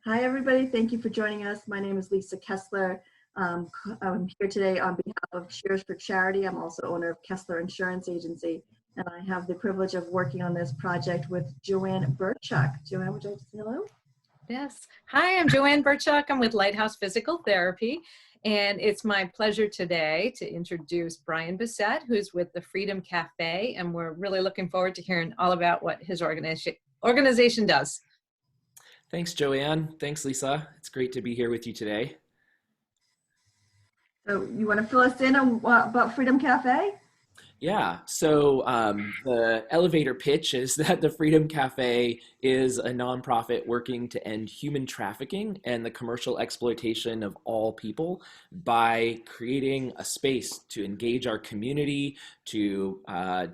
Hi, everybody. Thank you for joining us. My name is Lisa Kessler. I'm here today on behalf of Cheers for Charity. I'm also owner of Kessler Insurance Agency, and I have the privilege of working on this project with Joanne Burchuk. Joanne, would you like to say hello? Yes. Hi, I'm Joanne Burchuk. I'm with Lighthouse Physical Therapy. And it's my pleasure today to introduce Bryan Bessette, who's with the Freedom Cafe. And we're really looking forward to hearing all about what his organization does. Thanks, Joanne. Thanks, Lisa. It's great to be here with you today. So you want to fill us in on about Freedom Cafe? Yeah, so the elevator pitch is that the Freedom Cafe is a nonprofit working to end human trafficking and the commercial exploitation of all people by creating a space to engage our community, to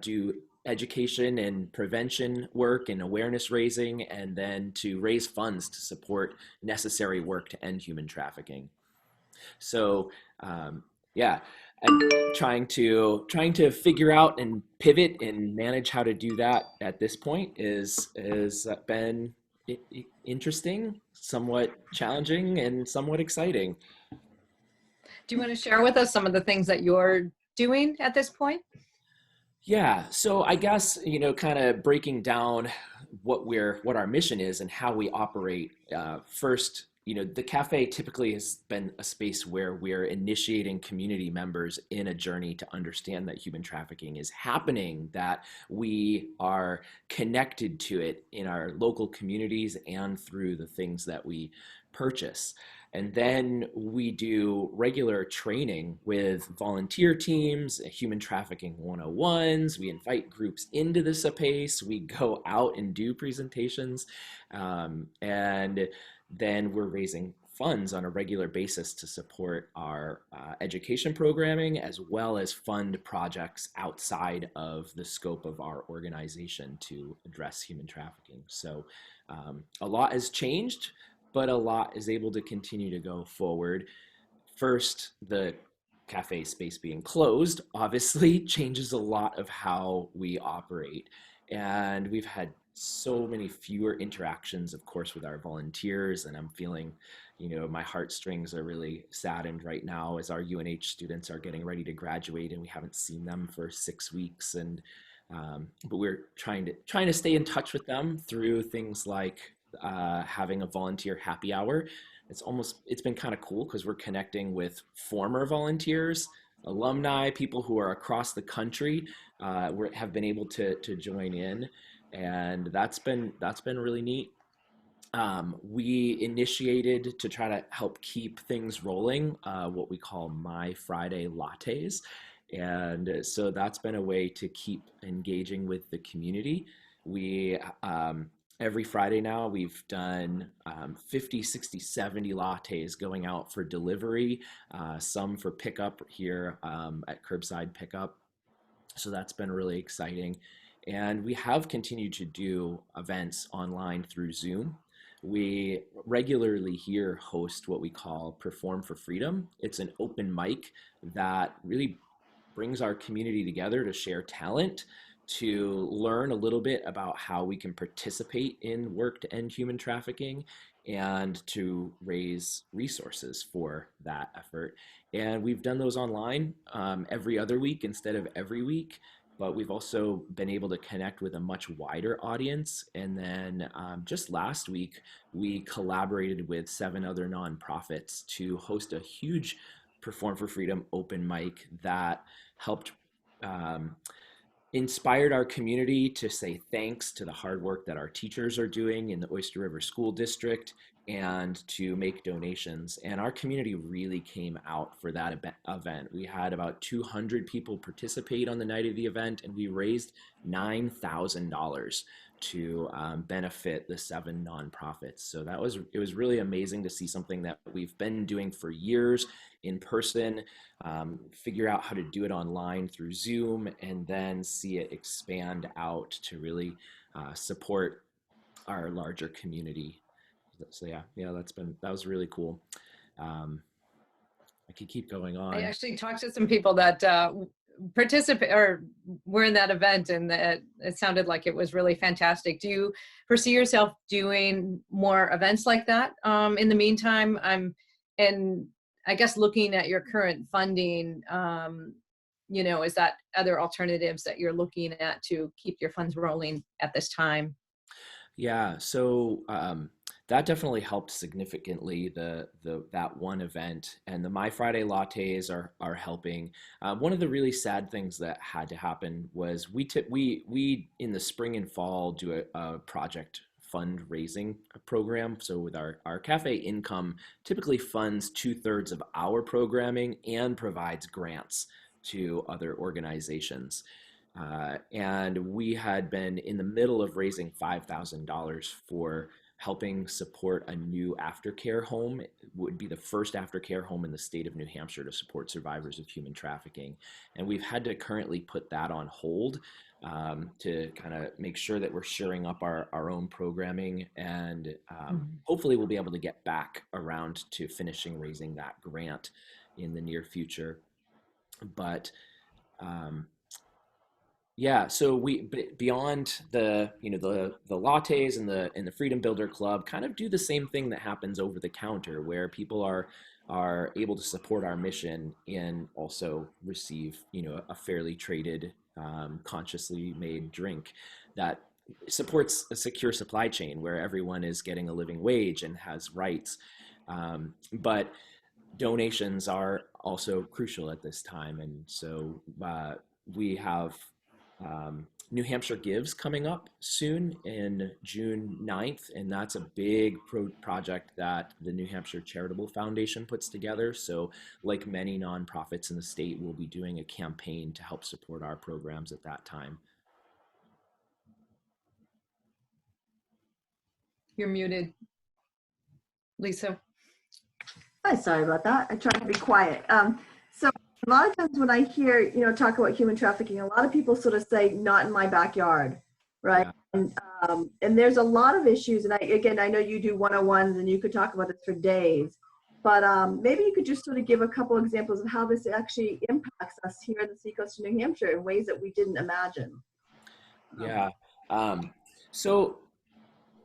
do education and prevention work and awareness raising, and then to raise funds to support necessary work to end human trafficking. So yeah, and trying to figure out and pivot and manage how to do that at this point is been interesting, somewhat challenging, and somewhat exciting. Do you want to share with us some of the things that you're doing at this point? Yeah, so I guess, kind of breaking down what our mission is and how we operate. First, the cafe typically has been a space where we're initiating community members in a journey to understand that human trafficking is happening, that we are connected to it in our local communities and through the things that we purchase. And then we do regular training with volunteer teams, human trafficking 101s. We invite groups into the space. We go out and do presentations. And then we're raising funds on a regular basis to support our education programming, as well as fund projects outside of the scope of our organization to address human trafficking. So a lot has changed, but a lot is able to continue to go forward. First, the cafe space being closed obviously changes a lot of how we operate. And we've had so many fewer interactions, of course, with our volunteers. And I'm feeling, my heartstrings are really saddened right now as our UNH students are getting ready to graduate and we haven't seen them for 6 weeks. And but we're trying to stay in touch with them through things like having a volunteer happy hour. It's been kind of cool because we're connecting with former volunteers, alumni, people who are across the country, have been able to join in, and that's been really neat. We initiated, to try to help keep things rolling, what we call My Friday Lattes. And so that's been a way to keep engaging with the community. We every Friday now we've done 50, 60, 70 lattes going out for delivery, some for pickup here at curbside pickup. So that's been really exciting. And we have continued to do events online through Zoom. We regularly here host what we call Perform for Freedom. It's an open mic that really brings our community together to share talent, to learn a little bit about how we can participate in work to end human trafficking, and to raise resources for that effort. And we've done those online every other week instead of every week, but we've also been able to connect with a much wider audience. And then just last week, we collaborated with 7 other nonprofits to host a huge Perform for Freedom open mic that helped inspired our community to say thanks to the hard work that our teachers are doing in the Oyster River School District, and to make donations. And our community really came out for that event. We had about 200 people participate on the night of the event, and we raised $9,000 to benefit the 7 nonprofits. So it was really amazing to see something that we've been doing for years in person, figure out how to do it online through Zoom, and then see it expand out to really support our larger community. So yeah, that was really cool. I could keep going on. I actually talked to some people that participate or were in that event, and it sounded like it was really fantastic. Do you foresee yourself doing more events like that in the meantime? And I guess looking at your current funding, is that other alternatives that you're looking at to keep your funds rolling at this time? Yeah, so that definitely helped significantly. That one event, and the My Friday lattes are helping. One of the really sad things that had to happen was we in the spring and fall do a project fundraising program. So with our cafe income typically funds 2/3 of our programming and provides grants to other organizations. And we had been in the middle of raising $5,000 for helping support a new aftercare home. It would be the first aftercare home in the state of New Hampshire to support survivors of human trafficking. And we've had to currently put that on hold to kind of make sure that we're shoring up our own programming. And hopefully we'll be able to get back around to finishing raising that grant in the near future. But yeah, so beyond the lattes and the Freedom Builder Club kind of do the same thing that happens over the counter, where people are able to support our mission and also receive a fairly traded, consciously made drink that supports a secure supply chain where everyone is getting a living wage and has rights. But donations are also crucial at this time, and so we have New Hampshire Gives coming up soon in June 9th, and that's a big project that the New Hampshire Charitable Foundation puts together. So, like many nonprofits in the state, we'll be doing a campaign to help support our programs at that time. You're muted, Lisa. Hi, sorry about that. I tried to be quiet. So a lot of times when I hear, talk about human trafficking, a lot of people sort of say, not in my backyard, right? Yeah. And there's a lot of issues. And I know you do 101s and you could talk about this for days, but maybe you could just sort of give a couple examples of how this actually impacts us here in the seacoast of New Hampshire in ways that we didn't imagine. Yeah. So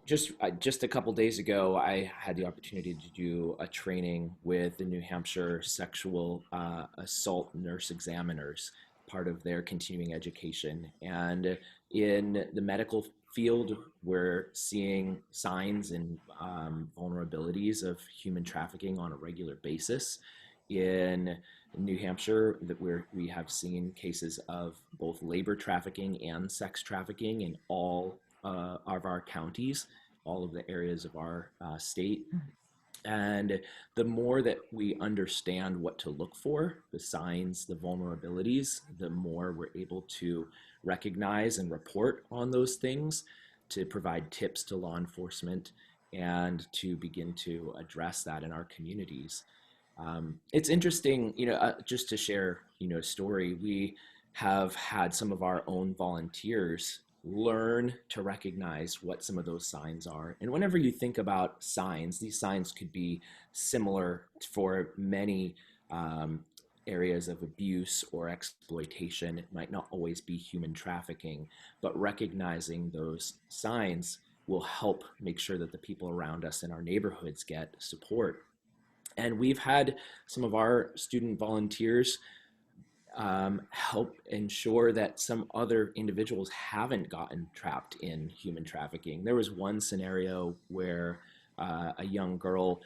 just a couple days ago, I had the opportunity to do a training with the New Hampshire Sexual Assault Nurse Examiners, part of their continuing education. And in the medical field, we're seeing signs and vulnerabilities of human trafficking on a regular basis. In New Hampshire, that we have seen cases of both labor trafficking and sex trafficking in all of our counties, all of the areas of our state. And the more that we understand what to look for, the signs, the vulnerabilities, the more we're able to recognize and report on those things, to provide tips to law enforcement, and to begin to address that in our communities. It's interesting, just to share, a story. We have had some of our own volunteers learn to recognize what some of those signs are. And whenever you think about signs, these signs could be similar for many areas of abuse or exploitation. It might not always be human trafficking, but recognizing those signs will help make sure that the people around us in our neighborhoods get support. And we've had some of our student volunteers help ensure that some other individuals haven't gotten trapped in human trafficking. There was one scenario where a young girl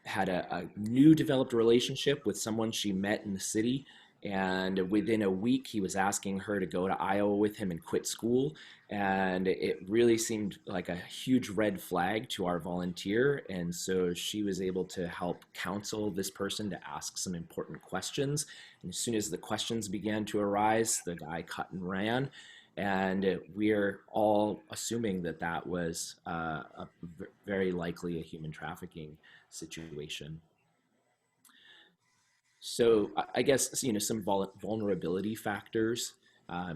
had a new developed relationship with someone she met in the city, and within a week he was asking her to go to Iowa with him and quit school. And it really seemed like a huge red flag to our volunteer, and so she was able to help counsel this person to ask some important questions. And as soon as the questions began to arise, the guy cut and ran. And we're all assuming that that was very likely a human trafficking situation. So I guess some vulnerability factors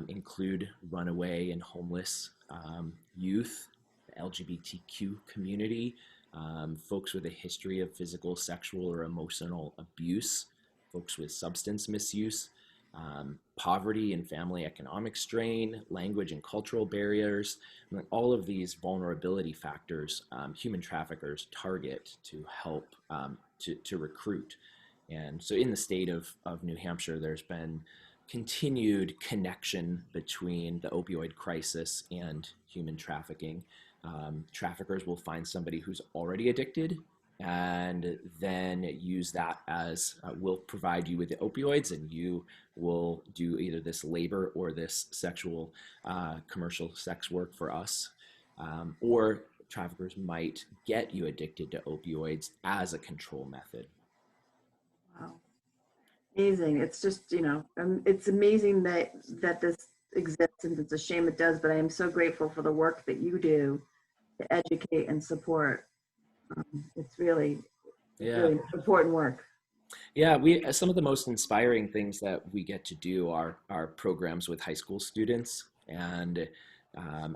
include runaway and homeless youth, the LGBTQ community, folks with a history of physical, sexual, or emotional abuse, folks with substance misuse, poverty and family economic strain, language and cultural barriers, and all of these vulnerability factors human traffickers target to help to recruit. And so in the state of New Hampshire, there's been continued connection between the opioid crisis and human trafficking. Traffickers will find somebody who's already addicted and then use that as we'll provide you with the opioids, and you will do either this labor or this sexual commercial sex work for us. Or traffickers might get you addicted to opioids as a control method. Wow. Amazing. It's just, it's amazing that this exists, and it's a shame it does, but I am so grateful for the work that you do to educate and support. It's really important work. Yeah, some of the most inspiring things that we get to do are programs with high school students and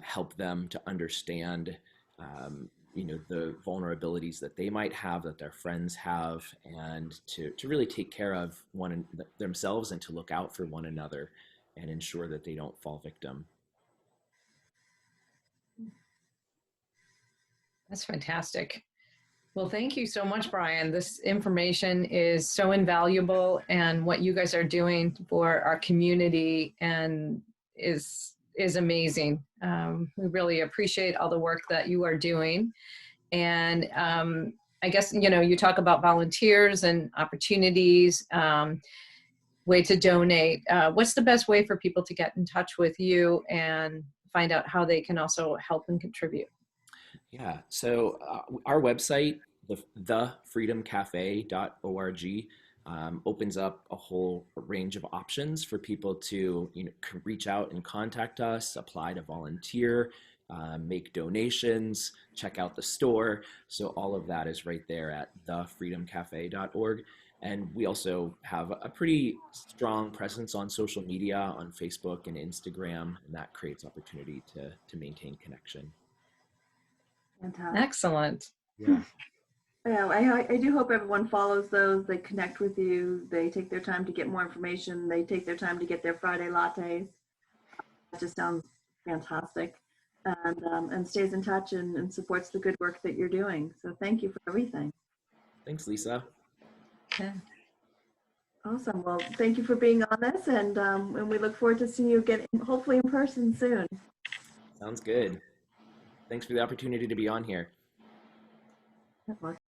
help them to understand the vulnerabilities that they might have, that their friends have, and to really take care of themselves and to look out for one another and ensure that they don't fall victim. That's fantastic. Well, thank you so much, Bryan. This information is so invaluable, and what you guys are doing for our community and is amazing. We really appreciate all the work that you are doing. And I guess, you talk about volunteers and opportunities, way to donate. What's the best way for people to get in touch with you and find out how they can also help and contribute? Yeah, so our website, thefreedomcafe.org, opens up a whole range of options for people to reach out and contact us, apply to volunteer, make donations, check out the store. So all of that is right there at thefreedomcafe.org. And we also have a pretty strong presence on social media, on Facebook and Instagram, and that creates opportunity to maintain connection. Fantastic. Excellent. Yeah. Yeah, I do hope everyone follows those. They connect with you. They take their time to get more information. They take their time to get their Friday lattes. That just sounds fantastic, and stays in touch and supports the good work that you're doing. So thank you for everything. Thanks, Lisa. Yeah. Awesome. Well, thank you for being on this, and we look forward to seeing you again, hopefully in person soon. Sounds good. Thanks for the opportunity to be on here.